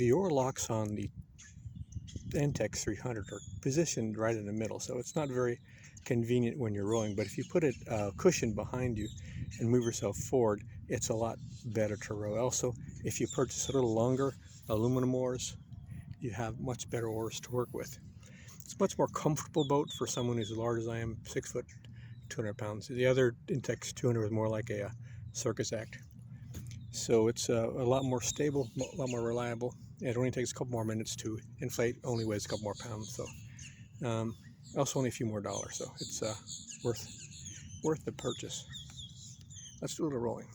the oar locks on the Intex 300 are positioned right in the middle, so it's not very convenient when you're rowing. But if you put a cushion behind you and move yourself forward, it's a lot better to row. Also, if you purchase a little longer aluminum oars, you have much better oars to work with. It's a much more comfortable boat for someone who's as large as I am, 6 foot, 200 pounds. The other Intex 200 was more like a circus act. So it's a lot more stable, a lot more reliable. It only takes a couple more minutes to inflate, only weighs a couple more pounds. So also only a few more dollars. So it's worth the purchase. Let's do a little rowing.